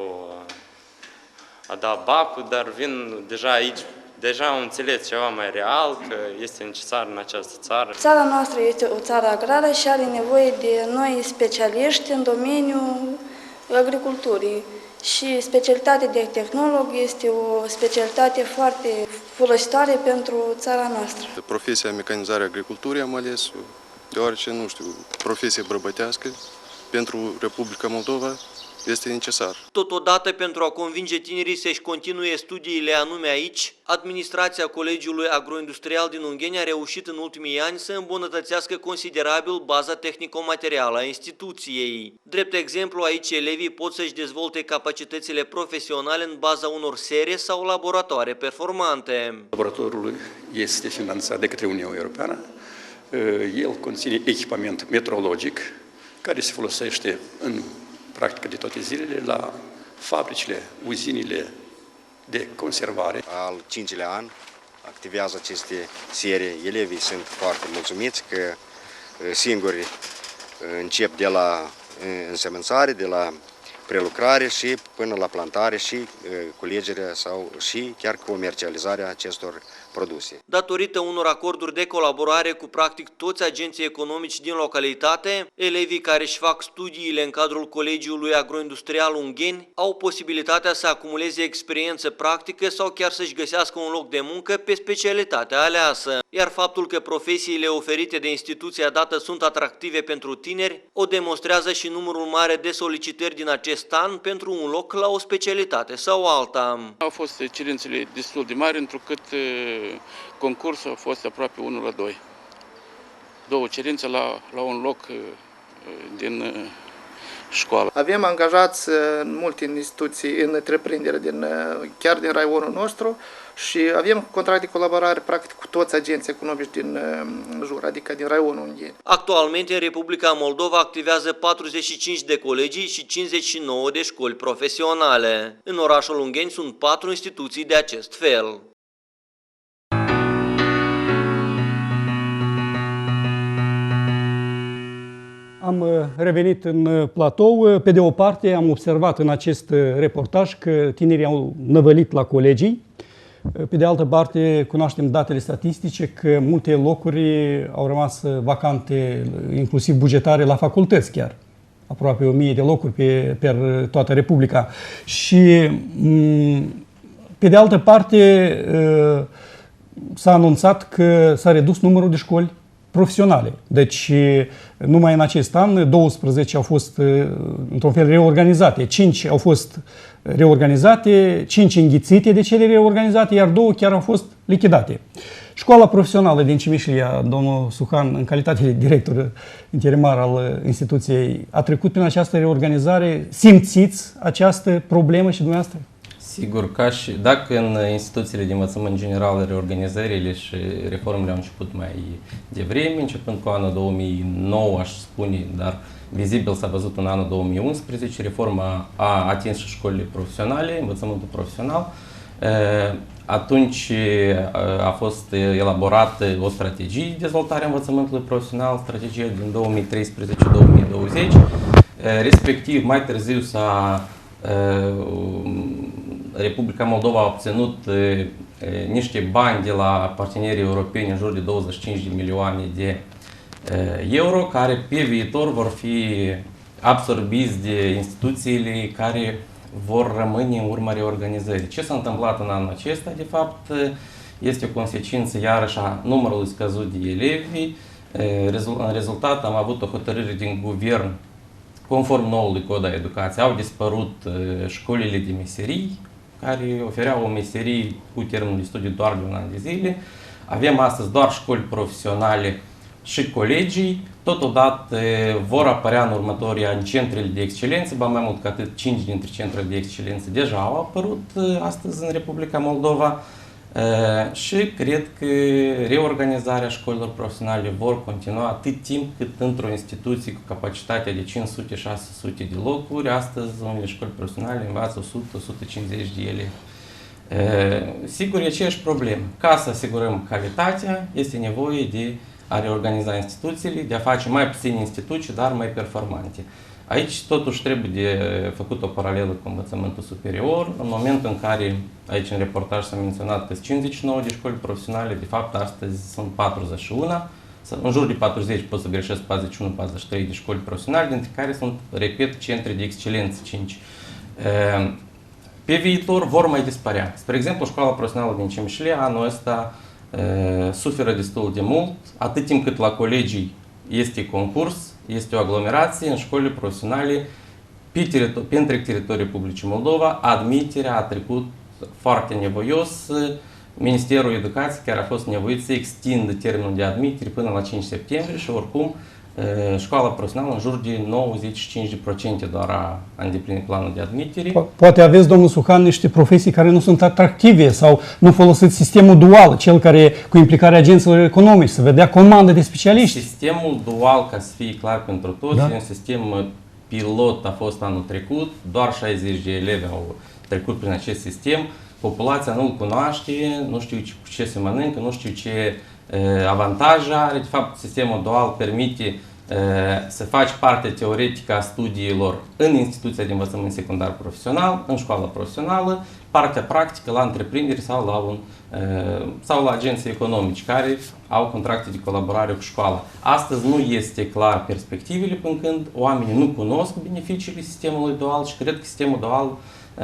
a da bacul, dar vin deja aici, deja au înțeles ceva mai real, că este necesar în această țară. Țara noastră este o țară agrară și are nevoie de noi specialiști în domeniul agriculturii și specialitatea de tehnolog este o specialitate foarte folositoare pentru țara noastră. Profesia mecanizare agriculturii am ales, deoarece, nu știu, profesie bărbătească, pentru Republica Moldova este necesar. Totodată, pentru a convinge tinerii să-și continue studiile anume aici, administrația Colegiului Agroindustrial din Ungheni a reușit în ultimii ani să îmbunătățească considerabil baza tehnico-materială a instituției. Drept exemplu, aici elevii pot să-și dezvolte capacitățile profesionale în baza unor sere sau laboratoare performante. Laboratorul este finanțat de către Uniunea Europeană. El conține echipament metrologic care se folosește în practică de toate zilele la fabricile, uzinile de conservare. Al 5-lea an activează aceste serii. Elevii sunt foarte mulțumiți că singuri încep de la însemânțare, de la prelucrare și până la plantare și culegerea sau și chiar comercializarea acestor produse. Datorită unor acorduri de colaborare cu practic toți agenții economici din localitate, elevii care își fac studiile în cadrul Colegiului Agroindustrial Ungheni au posibilitatea să acumuleze experiență practică sau chiar să-și găsească un loc de muncă pe specialitatea aleasă. Iar faptul că profesiile oferite de instituția dată sunt atractive pentru tineri o demonstrează și numărul mare de solicitări din acest an pentru un loc la o specialitate sau alta. Au fost cerințele destul de mari, întrucât concursul a fost aproape 1 la 2. 2 cerințe la un loc din școală. Avem angajați în multe instituții, în întreprindere, chiar din raionul nostru și avem contract de colaborare practic cu toți agenții economici din jur, adică din raionul Ungheni. Actualmente în Republica Moldova activează 45 de colegii și 59 de școli profesionale. În orașul Ungheni sunt 4 instituții de acest fel. Am revenit în platou. Pe de o parte, am observat în acest reportaj că tinerii au năvălit la colegii. Pe de altă parte, cunoaștem datele statistice că multe locuri au rămas vacante, inclusiv bugetare, la facultăți chiar. Aproape 1000 de locuri pe toată Republica. Și pe de altă parte, s-a anunțat că s-a redus numărul de școli profesionale. Deci, numai în acest an, 12 au fost, într-un fel, reorganizate. 5 au fost reorganizate, 5 înghițite de cele reorganizate, iar 2 chiar au fost lichidate. Școala profesională din Cimișlia, domnul Suhan, în calitate de director interimar al instituției, a trecut prin această reorganizare. Simțiți această problemă și dumneavoastră? Sigur, ca și dacă în instituțiile de învățământ general reorganizările și reformele au început mai devreme, începând cu anul 2009, aș spune, dar vizibil s-a văzut în anul 2011, reforma a atins și școlile profesionale, învățământul profesional. Atunci a fost elaborată o strategie de dezvoltare a învățământului profesional, strategia din 2013-2020, respectiv mai târziu Republica Moldova a obținut niște bani de la partenerii europeni în jur de 25 de milioane de euro, care pe viitor vor fi absorbiți de instituțiile care vor rămâne în urma reorganizării. Ce s-a întâmplat în anul acesta, de fapt, este o consecință iarăși a numărului scăzut de elevi. În rezultat am avut o hotărâre din guvern conform noului cod al educației. Au dispărut școlile de meserii, care ofereau o meserie cu termenul de studiu doar de un an de zile. Avem astăzi doar școli profesionale și colegii. Totodată vor apărea în următorii ani centrele de excelență, ba mai mult ca atât 5 dintre centrele de excelență deja au apărut astăzi în Republica Moldova. Și cred că reorganizarea școlilor profesionale vor continua atât timp cât într-o instituție cu capacitatea de 500-600 de locuri, astăzi unele școli profesionale învață 100-150 de elevi. Sigur, e aceeași problemă. Ca să asigurăm calitatea, este nevoie de a reorganiza instituțiile, de a face mai puține instituții, dar mai performante. Aici totuși trebuie de făcut o paralelă cu învățământul superior, în momentul în care, aici în reportaj s-a menționat că sunt 59 de școli profesionale, de fapt astăzi sunt 41, în jur de 40, pot să greșesc, 41-43 de școli profesionale, dintre care sunt, repet, centre de excelență 5. Pe viitor vor mai dispărea. Spre exemplu, școala profesională din Cimișlia anul ăsta suferă destul de mult, atât timp cât la colegii este concurs, este o aglomerație în școlile profesionale pe întreg teritoriul Republicii Moldova. Admiterea a trecut foarte nevoios. Ministerul Educației care a fost nevoit să extindă termenul de admitere până la 5 septembrie și oricum școala profesională în jur de 95% doar a îndeplinit planul de admitere. Poate aveți, domnul Suhan, niște profesii care nu sunt atractive sau nu folosiți sistemul dual, cel care cu implicarea agenților economici, să vedea comandă de specialiști. Sistemul dual, ca să fie clar pentru toți, Da. e un sistem pilot, a fost anul trecut, doar 60 de elevi au trecut prin acest sistem. Populația nu-l cunoaște, nu știu ce se mănâncă, nu știu ce avantaje are. De fapt, sistemul dual permite să faci parte teoretică a studiilor în instituția de învățământ secundar profesional, în școala profesională, partea practică la întreprinderi sau la agenții economici care au contracte de colaborare cu școala. Astăzi nu este clar perspectivele până când oamenii nu cunosc beneficiile sistemului dual și cred că sistemul dual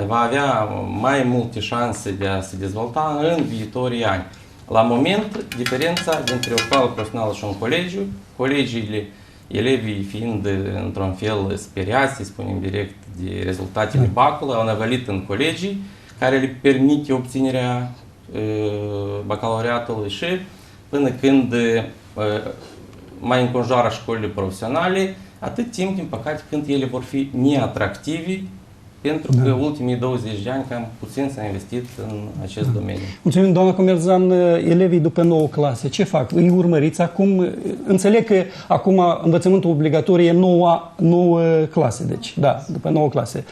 va avea mai multe șanse de a se dezvolta în viitorii ani. La moment, diferența dintre o școală profesională și un colegiu, colegiile, elevii fiind într-un fel speriați, să spunem direct, de rezultatele bacului, au năvălit în colegii care le permite obținerea bacalaureatului și până când mai înconjoară școlile profesionale, atât timp, din păcate, când ele vor fi neatractive, pentru că ultimii 20 de ani cam puțin s-a investit în acest domeniu. Mulțumim, doamna Comerțan. Elevii după 9 clase, ce fac? Îi urmăriți acum? Înțeleg că acum învățământul obligatoriu e 9 clase, deci, da, după 9 clase.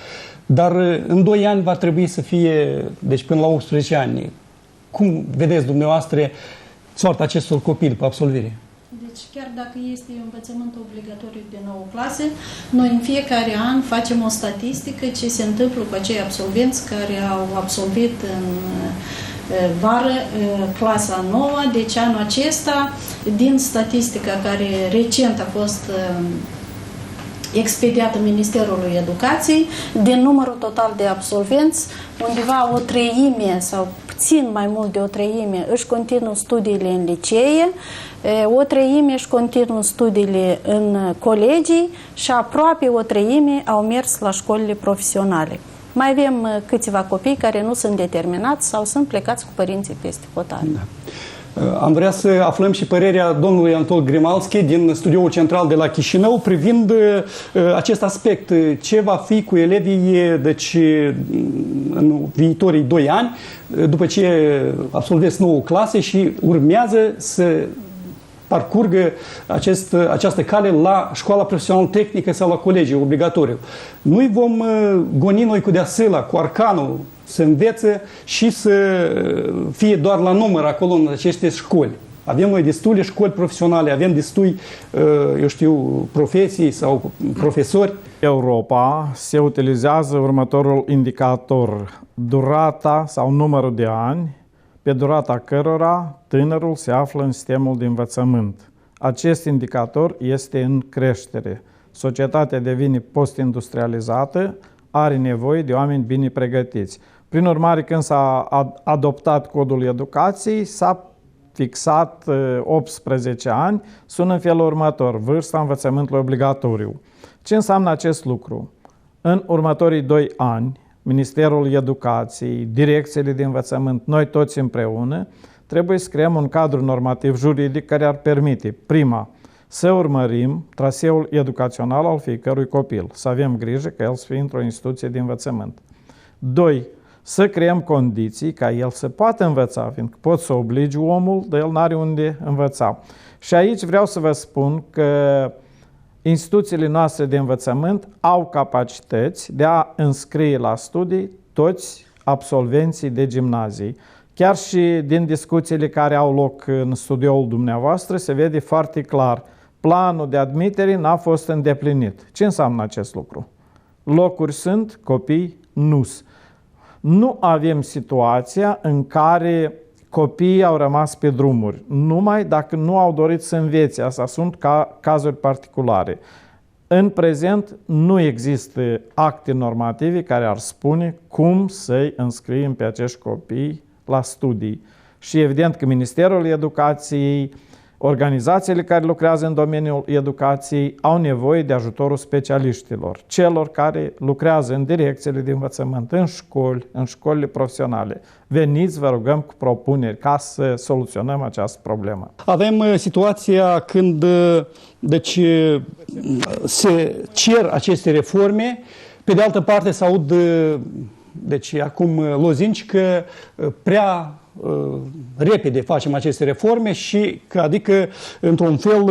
Dar în 2 ani va trebui să fie, deci până la 18 ani. Cum vedeți dumneavoastră soarta acestor copii după absolvire? Deci chiar dacă este învățământ obligatoriu de 9 clase, noi în fiecare an facem o statistică ce se întâmplă cu acei absolvenți care au absolvit în vară clasa 9. Deci anul acesta, din statistica care recent a fost expediată Ministerului Educației, din numărul total de absolvenți, undeva o treime sau puțin mai mult de o treime își continuă studiile în licee, o treime își continuă studiile în colegii și aproape o treime au mers la școlile profesionale. Mai avem câțiva copii care nu sunt determinați sau sunt plecați cu părinții peste hotare. Da. Am vrea să aflăm și părerea domnului Anatol Grimalski din studioul central de la Chișinău privind acest aspect. Ce va fi cu elevii, deci, în viitorii 2 ani, după ce absolvesc 9 clase și urmează să parcurgă această cale la școala profesională tehnică sau la colegiu obligatoriu. Nu-i vom goni noi cu deasila, cu arcanul, să învețe și să fie doar la număr acolo în aceste școli. Avem noi destule școli profesionale, avem destui, eu știu, profesii sau profesori. Europa se utilizează următorul indicator, durata sau numărul de ani, pe durata cărora tânărul se află în sistemul de învățământ. Acest indicator este în creștere. Societatea devine post-industrializată, are nevoie de oameni bine pregătiți. Prin urmare, când s-a adoptat codul educației, s-a fixat 18 ani, sună în felul următor, vârsta învățământului obligatoriu. Ce înseamnă acest lucru? În următorii 2 ani, Ministerul Educației, direcțiile de învățământ, noi toți împreună, trebuie să creăm un cadru normativ juridic care ar permite, prima, să urmărim traseul educațional al fiecărui copil, să avem grijă că el să fie într-o instituție de învățământ. 2. Să creăm condiții ca el să poată învăța, fiindcă poți să obligi omul, dar el n-are unde învăța. Și aici vreau să vă spun că instituțiile noastre de învățământ au capacități de a înscrie la studii toți absolvenții de gimnazii. Chiar și din discuțiile care au loc în studioul dumneavoastră se vede foarte clar. Planul de admitere n-a fost îndeplinit. Ce înseamnă acest lucru? Locuri sunt, copii nu-s. Nu avem situația în care copiii au rămas pe drumuri, numai dacă nu au dorit să învețe. Asta sunt cazuri particulare. În prezent nu există acte normative care ar spune cum să-i înscriem pe acești copii la studii. Și evident că Ministerul Educației Organizațiile care lucrează în domeniul educației au nevoie de ajutorul specialiștilor, celor care lucrează în direcțiile de învățământ, în școli, în școlile profesionale. Veniți, vă rugăm, cu propuneri ca să soluționăm această problemă. Avem situația când deci, se cer aceste reforme, pe de altă parte se aud deci, acum lozinci că prea repede facem aceste reforme și că, adică, într-un fel,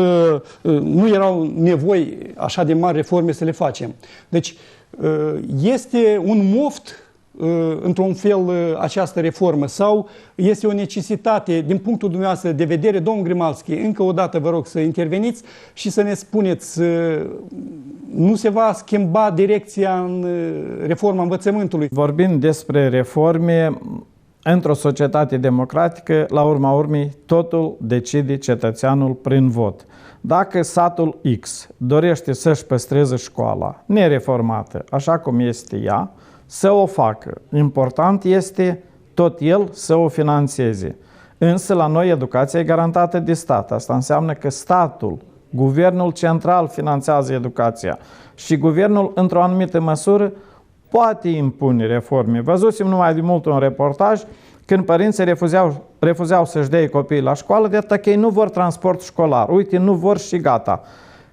nu erau nevoi așa de mari reforme să le facem. Deci, este un moft, într-un fel, această reformă sau este o necesitate, din punctul dumneavoastră de vedere, domnul Grimalski, încă o dată vă rog să interveniți și să ne spuneți, nu se va schimba direcția în reforma învățământului? Vorbind despre reforme, într-o societate democratică, la urma urmei, totul decide cetățeanul prin vot. Dacă satul X dorește să-și păstreze școala nereformată, așa cum este ea, să o facă. Important este tot el să o finanțeze. Însă la noi educația e garantată de stat. Asta înseamnă că statul, guvernul central finanțează educația și guvernul, într-o anumită măsură, poate impune reforme. Văzusem numai de mult un reportaj când părinții refuzeau să-și dea copiii la școală de atât că ei nu vor transport școlar. Uite, nu vor și gata.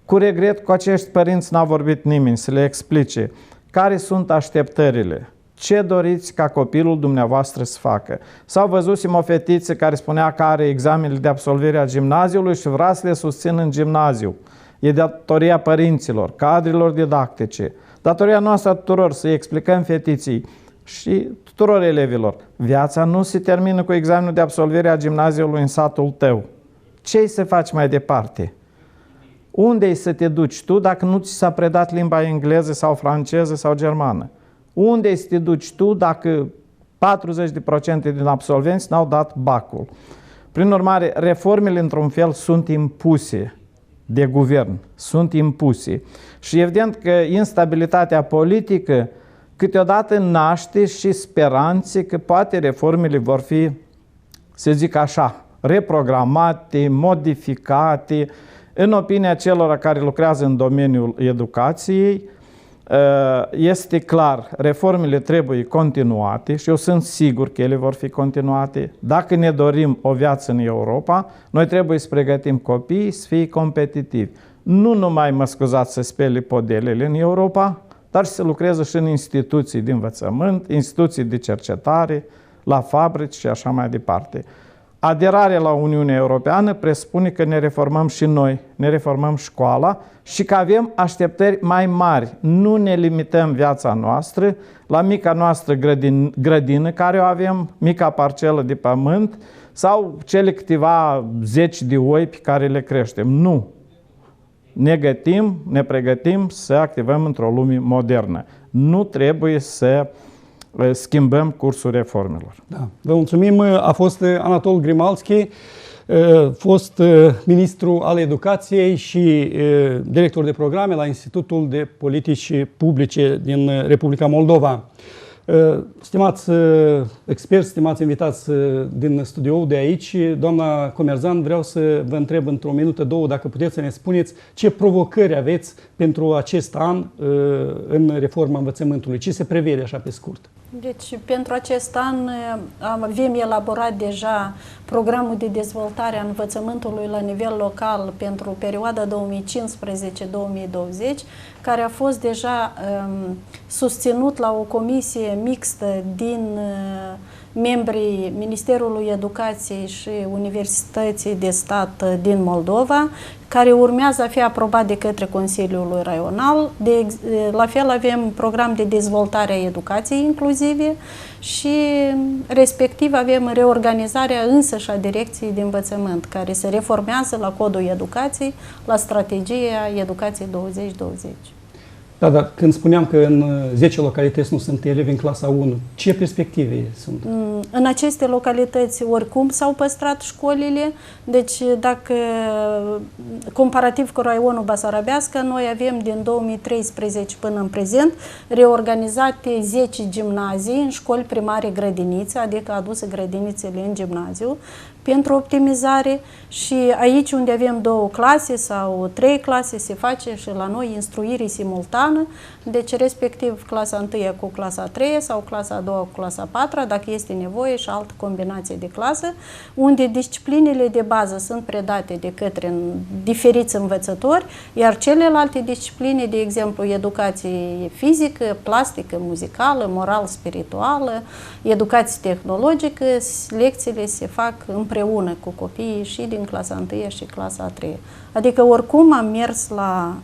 Cu regret, cu acești părinți n-a vorbit nimeni să le explice care sunt așteptările, ce doriți ca copilul dumneavoastră să facă. Sau văzusem o fetiță care spunea că are examenele de absolvire a gimnaziului și vrea să le susțină în gimnaziu. E datoria părinților, cadrelor didactice, datoria noastră tuturor să-i explicăm fetiții și tuturor elevilor. Viața nu se termină cu examenul de absolvire a gimnaziului în satul tău. Ce-i să faci mai departe? Unde-i să te duci tu dacă nu ți s-a predat limba engleză sau franceză sau germană? Unde-i să te duci tu dacă 40% din absolvenți n-au dat bacul? Prin urmare, reformele într-un fel sunt impuse de guvern, sunt impuse. Și evident că instabilitatea politică câteodată naște și speranțe că poate reformele vor fi, să zic așa, reprogramate, modificate. În opinia celor care lucrează în domeniul educației, este clar, reformele trebuie continuate și eu sunt sigur că ele vor fi continuate. Dacă ne dorim o viață în Europa, noi trebuie să pregătim copiii să fie competitivi. Nu numai, mă scuzați, să spele podelele în Europa, dar și să lucreze și în instituții de învățământ, instituții de cercetare, la fabrici și așa mai departe. Aderarea la Uniunea Europeană presupune că ne reformăm și noi, ne reformăm școala și că avem așteptări mai mari. Nu ne limităm viața noastră la mica noastră grădină care o avem, mica parcelă de pământ sau cele câteva zeci de oi pe care le creștem. Nu! Ne gătim, ne pregătim să activăm într-o lume modernă. Nu trebuie să schimbăm cursul reformelor. Da. Vă mulțumim. A fost Anatol Grimalski, fost ministru al educației și director de programe la Institutul de Politici Publice din Republica Moldova. Stimați experți, stimați invitați din studioul de aici, doamna Comerzan, vreau să vă întreb într-o minută, două, dacă puteți să ne spuneți ce provocări aveți pentru acest an în reforma învățământului. Ce se prevede așa pe scurt? Deci, pentru acest an avem elaborat deja programul de dezvoltare a învățământului la nivel local pentru perioada 2015-2020, care a fost deja susținut la o comisie mixtă din membrii Ministerului Educației și Universității de Stat din Moldova, care urmează a fi aprobat de către Consiliul Raional. La fel avem program de dezvoltare a educației inclusive și respectiv avem reorganizarea însăși a Direcției de Învățământ, care se reformează la Codul Educației, la Strategia Educației 2020. Da, dar când spuneam că în 10 localități nu sunt elevi în clasa 1, ce perspective sunt? În aceste localități oricum s-au păstrat școlile, deci dacă comparativ cu raionul Basarabeasca, noi avem din 2013 până în prezent reorganizate 10 gimnazii în școli primare grădinițe, adică aduse grădinițele în gimnaziu, pentru optimizare și aici unde avem 2 clase sau 3 clase se face și la noi instruire simultană, deci respectiv clasa 1 cu clasa 3 sau clasa 2 cu clasa 4, dacă este nevoie și altă combinație de clasă, unde disciplinele de bază sunt predate de către diferiți învățători, iar celelalte discipline, de exemplu, educație fizică, plastică, muzicală, moral-spirituală, educație tehnologică, lecțiile se fac împreună cu copiii și din clasa 1 și clasa 3. Adică oricum am mers la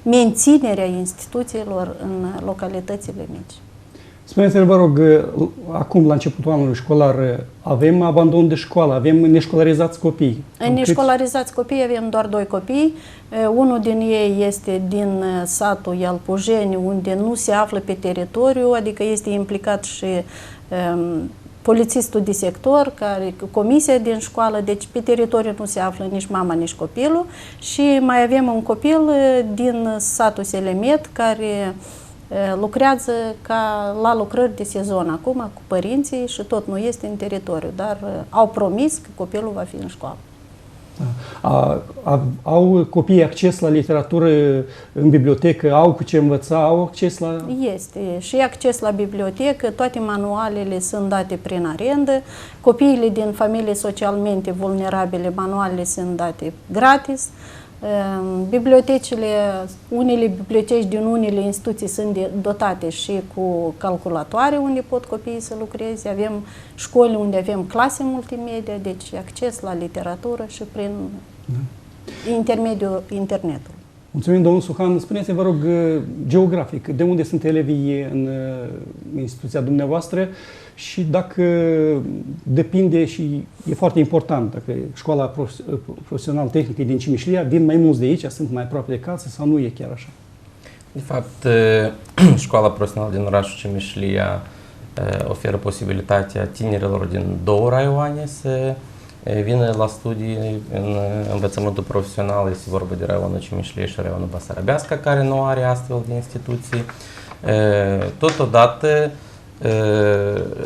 menținerea instituțiilor în localitățile mici. Spuneți-ne, vă rog, acum, la începutul anului școlar, avem abandon de școală, avem neșcolarizați copii? În neșcolarizați copii avem doar 2 copii. Unul din ei este din satul Ialpujeni, unde nu se află pe teritoriu, adică este implicat și polițistul de sector, comisia din școală, deci pe teritoriu nu se află nici mama, nici copilul. Și mai avem un copil din satul Selemet, care lucrează la lucrări de sezon acum cu părinții și tot nu este în teritoriu, dar au promis că copilul va fi în școală. Au copiii acces la literatură în bibliotecă? Au cu ce învăța? Au acces la... Este și acces la bibliotecă, toate manualele sunt date prin arendă, copiii din familii socialmente vulnerabile, manualele sunt date gratis. Bibliotecile, unele biblioteci din unele instituții sunt dotate și cu calculatoare unde pot copiii să lucreze. Avem școli unde avem clase multimedia, deci acces la literatură și prin intermediul internetului. Mulțumim, domnul Suhan. Spuneți-vă, vă rog, geografic, de unde sunt elevii în instituția dumneavoastră și dacă depinde, și e foarte important, dacă școala profesională tehnică din Cimișlia, vin mai mulți de aici, sunt mai aproape de casă sau nu e chiar așa? De fapt, școala profesională din orașul Cimișlia oferă posibilitatea tinerilor din 2 raioane să vină la studii în învățământul profesional. Este vorba de raionul Cimișlia și raionul Basarabeasca, care nu are astfel de instituții. Totodată,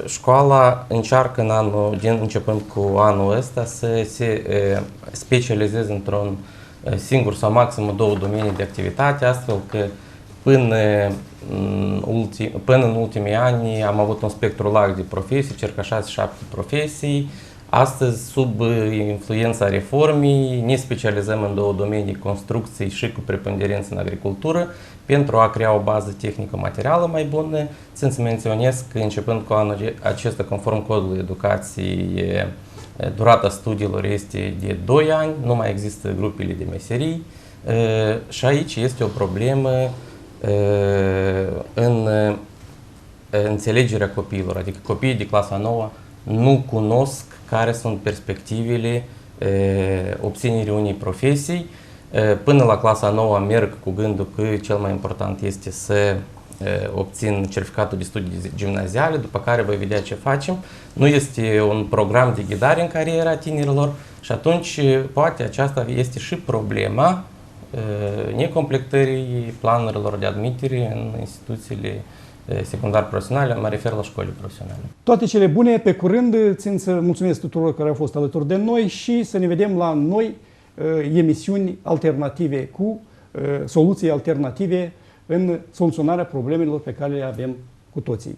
școala încearcă începând cu anul ăsta să se specializeze într-un singur sau maxim 2 domenii de activitate, astfel că până în ultimii ani am avut un spectru larg de profesii, circa 6-7 profesii. Astăzi, sub influența reformei, ne specializăm în 2 domenii, construcții și cu preponderență în agricultură, pentru a crea o bază tehnică-materială mai bună. Țin să menționez că începând cu anul acesta, conform codului educației, durata studiilor este de 2 ani, nu mai există grupele de meserii și aici este o problemă în înțelegerea copiilor, adică copiii de clasa 9 nu cunosc care sunt perspectivele obținerii unei profesii. Până la clasa 9 merg cu gândul că cel mai important este să obțin certificatul de studii gimnaziale, după care voi vedea ce facem. Nu este un program de ghidare în cariera tinerilor și atunci poate aceasta este și problema necompletării planurilor de admitere în instituțiile secundar profesionale, mă refer la școlile profesionale. Toate cele bune, pe curând, țin să mulțumesc tuturor care au fost alături de noi și să ne vedem la noi emisiuni alternative cu soluții alternative în soluționarea problemelor pe care le avem cu toții.